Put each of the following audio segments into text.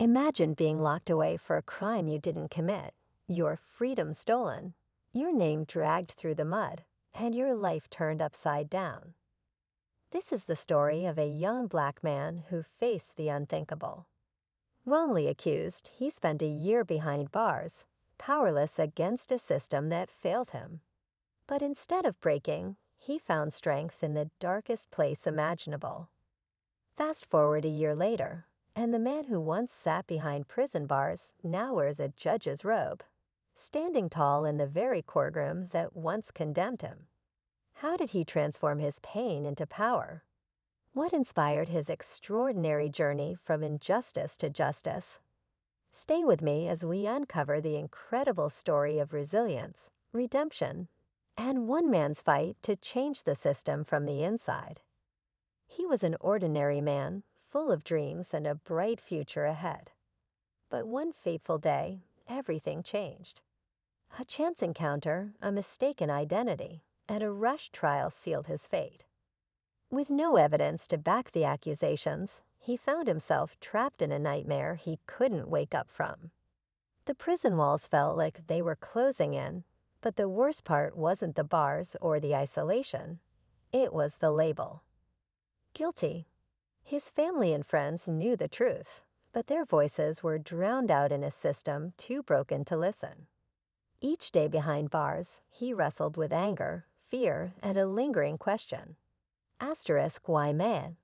Imagine being locked away for a crime you didn't commit, your freedom stolen, your name dragged through the mud, and your life turned upside down. This is the story of a young black man who faced the unthinkable. Wrongly accused, he spent a year behind bars, powerless against a system that failed him. But instead of breaking, he found strength in the darkest place imaginable. Fast forward a year later, and the man who once sat behind prison bars now wears a judge's robe, standing tall in the very courtroom that once condemned him. How did he transform his pain into power? What inspired his extraordinary journey from injustice to justice? Stay with me as we uncover the incredible story of resilience, redemption, and one man's fight to change the system from the inside. He was an ordinary man, full of dreams and a bright future ahead. But one fateful day, everything changed. A chance encounter, a mistaken identity, and a rushed trial sealed his fate. With no evidence to back the accusations, he found himself trapped in a nightmare he couldn't wake up from. The prison walls felt like they were closing in, but the worst part wasn't the bars or the isolation. It was the label. Guilty. His family and friends knew the truth, but their voices were drowned out in a system too broken to listen. Each day behind bars, he wrestled with anger, fear, and a lingering question. Asterisk, why man?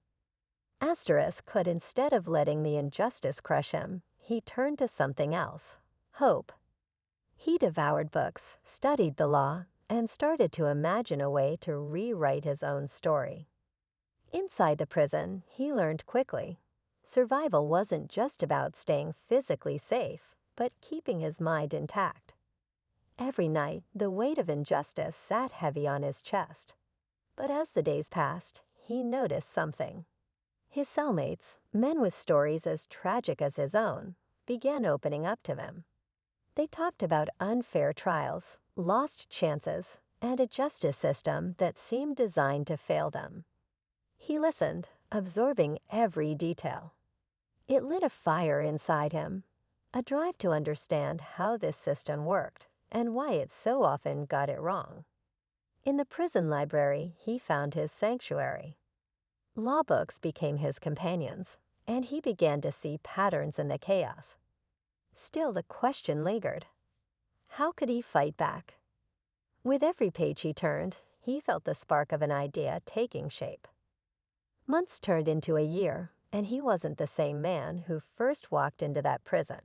Asterisk, but instead of letting the injustice crush him, he turned to something else, hope. He devoured books, studied the law, and started to imagine a way to rewrite his own story. Inside the prison, he learned quickly. Survival wasn't just about staying physically safe, but keeping his mind intact. Every night, the weight of injustice sat heavy on his chest. But as the days passed, he noticed something. His cellmates, men with stories as tragic as his own, began opening up to him. They talked about unfair trials, lost chances, and a justice system that seemed designed to fail them. He listened, absorbing every detail. It lit a fire inside him, a drive to understand how this system worked and why it so often got it wrong. In the prison library, he found his sanctuary. Law books became his companions, and he began to see patterns in the chaos. Still, the question lingered. How could he fight back? With every page he turned, he felt the spark of an idea taking shape. Months turned into a year, and he wasn't the same man who first walked into that prison.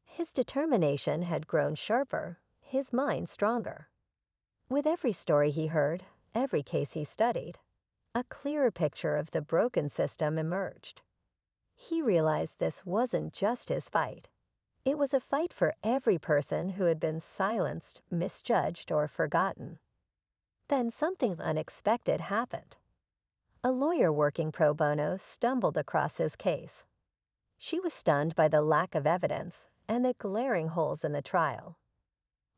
His determination had grown sharper, his mind stronger. With every story he heard, every case he studied, a clearer picture of the broken system emerged. He realized this wasn't just his fight. It was a fight for every person who had been silenced, misjudged, or forgotten. Then something unexpected happened. A lawyer working pro bono stumbled across his case. She was stunned by the lack of evidence and the glaring holes in the trial.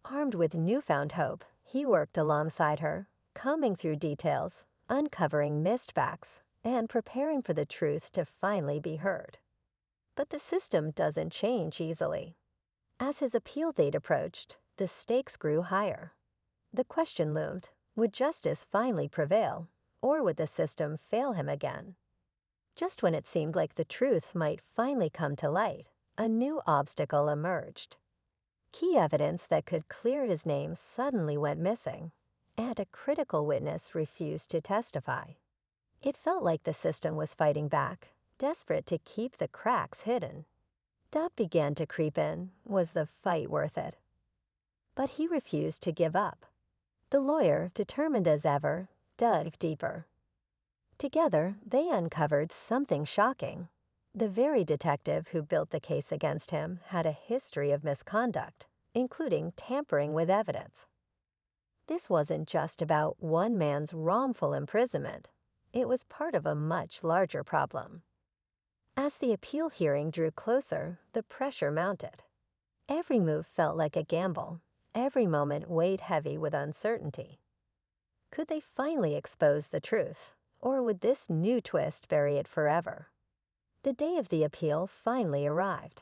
Armed with newfound hope, he worked alongside her, combing through details, uncovering missed facts, and preparing for the truth to finally be heard. But the system doesn't change easily. As his appeal date approached, the stakes grew higher. The question loomed, would justice finally prevail, or would the system fail him again? Just when it seemed like the truth might finally come to light, a new obstacle emerged. Key evidence that could clear his name suddenly went missing, and a critical witness refused to testify. It felt like the system was fighting back, desperate to keep the cracks hidden. Doubt began to creep in. Was the fight worth it? But he refused to give up. The lawyer, determined as ever, dug deeper. Together, they uncovered something shocking. The very detective who built the case against him had a history of misconduct, including tampering with evidence. This wasn't just about one man's wrongful imprisonment. It was part of a much larger problem. As the appeal hearing drew closer, the pressure mounted. Every move felt like a gamble. Every moment weighed heavy with uncertainty. Could they finally expose the truth, or would this new twist bury it forever? The day of the appeal finally arrived.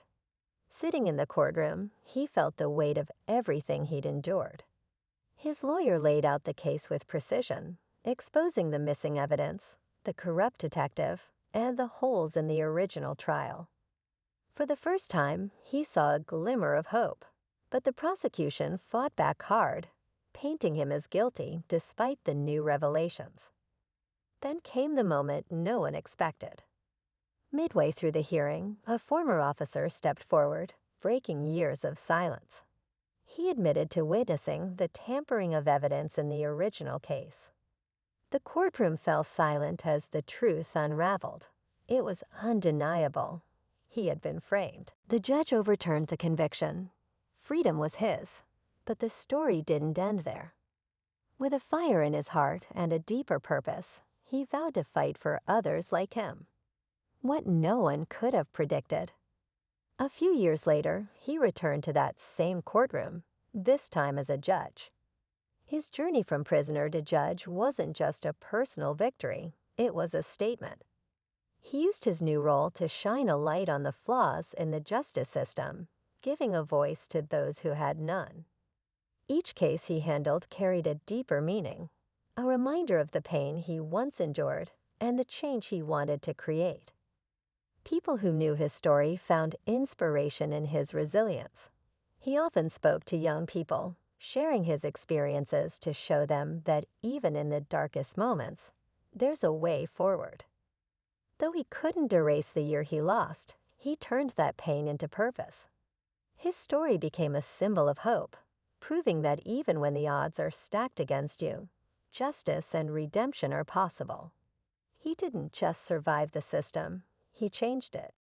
Sitting in the courtroom, he felt the weight of everything he'd endured. His lawyer laid out the case with precision, exposing the missing evidence, the corrupt detective, and the holes in the original trial. For the first time, he saw a glimmer of hope, but the prosecution fought back hard, painting him as guilty despite the new revelations. Then came the moment no one expected. Midway through the hearing, a former officer stepped forward, breaking years of silence. He admitted to witnessing the tampering of evidence in the original case. The courtroom fell silent as the truth unraveled. It was undeniable. He had been framed. The judge overturned the conviction. Freedom was his, but the story didn't end there. With a fire in his heart and a deeper purpose, he vowed to fight for others like him. What no one could have predicted. A few years later, he returned to that same courtroom, this time as a judge. His journey from prisoner to judge wasn't just a personal victory, it was a statement. He used his new role to shine a light on the flaws in the justice system, giving a voice to those who had none. Each case he handled carried a deeper meaning, a reminder of the pain he once endured and the change he wanted to create. People who knew his story found inspiration in his resilience. He often spoke to young people, sharing his experiences to show them that even in the darkest moments, there's a way forward. Though he couldn't erase the year he lost, he turned that pain into purpose. His story became a symbol of hope, proving that even when the odds are stacked against you, justice and redemption are possible. He didn't just survive the system, he changed it.